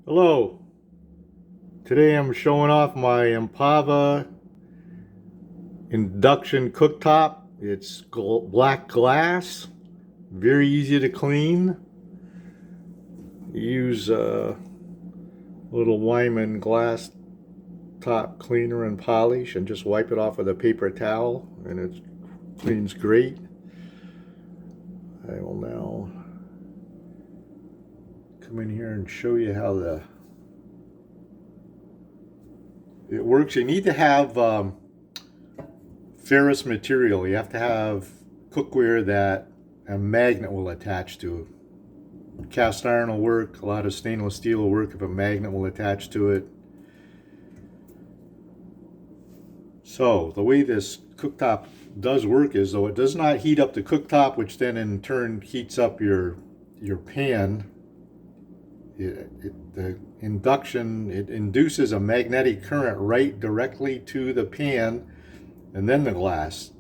Hello, today I'm showing off my Empava Induction Cooktop. It's black glass, very easy to clean. You use a little Wyman glass top cleaner and polish and just wipe it off with a paper towel and it cleans great. I will now come in here and show you how it works. You need to have ferrous material. You have to have cookware that a magnet will attach to. Cast iron will work, a lot of stainless steel will work if a magnet will attach to it. So the way this cooktop does work is, though it does not heat up the cooktop, which then in turn heats up your pan, the induction, it induces a magnetic current right directly to the pan, and then the glass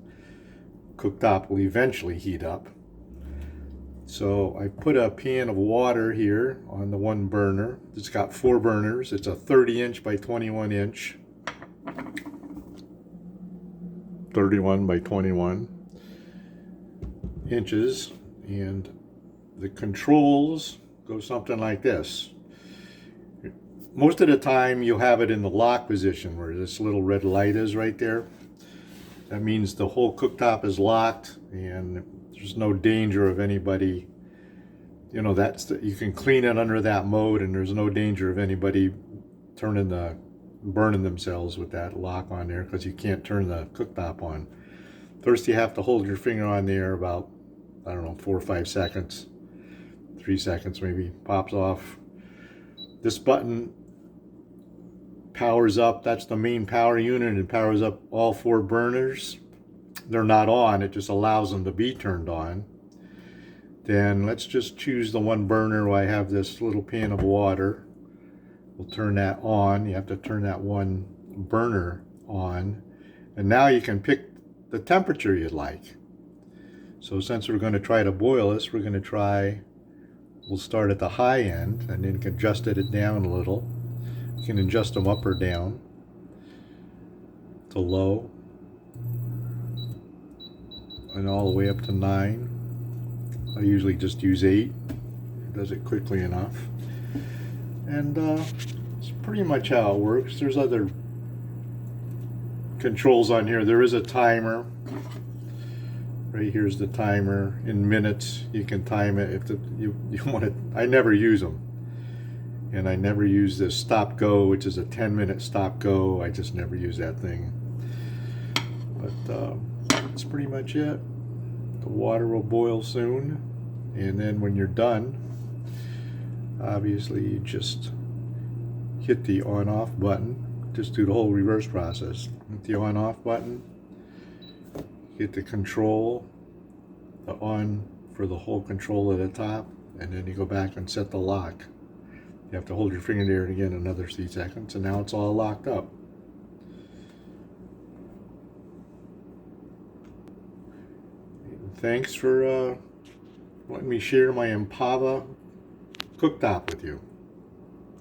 cooktop will eventually heat up. So I put a pan of water here on the one burner. It's got 4 burners. It's a 30-inch by 21-inch. 31 by 21 inches. And the controls go something like this. Most of the time you'll have it in the lock position where this little red light is right there. That means the whole cooktop is locked and there's no danger of anybody, you know, you can clean it under that mode and there's no danger of anybody burning themselves with that lock on there, because you can't turn the cooktop on. First you have to hold your finger on there about, I don't know, 4 or 5 seconds, 3 seconds maybe, pops off. This button powers up, that's the main power unit, and powers up all 4 burners. They're not on, it just allows them to be turned on. Then let's just choose the one burner where I have this little pan of water. We'll turn that on. You have to turn that one burner on. And now you can pick the temperature you'd like. So since we're going to try to boil this, we'll start at the high end and then adjust it down a little. You can adjust them up or down to low and all the way up to 9. I usually just use 8. It does it quickly enough. And it's pretty much how it works. There's other controls on here. There is a timer. Right here's the timer. In minutes you can time it if you want it. I never use them. And I never use this stop go, which is a 10-minute stop go. I just never use that thing. But that's pretty much it. The water will boil soon, and then when you're done, obviously you just hit the on-off button. Just do the whole reverse process. Hit the on-off button, hit the control, the on for the whole control at the top, and then you go back and set the lock. You have to hold your finger there again another 3 seconds, and now it's all locked up. Thanks for letting me share my Empava cooktop with you.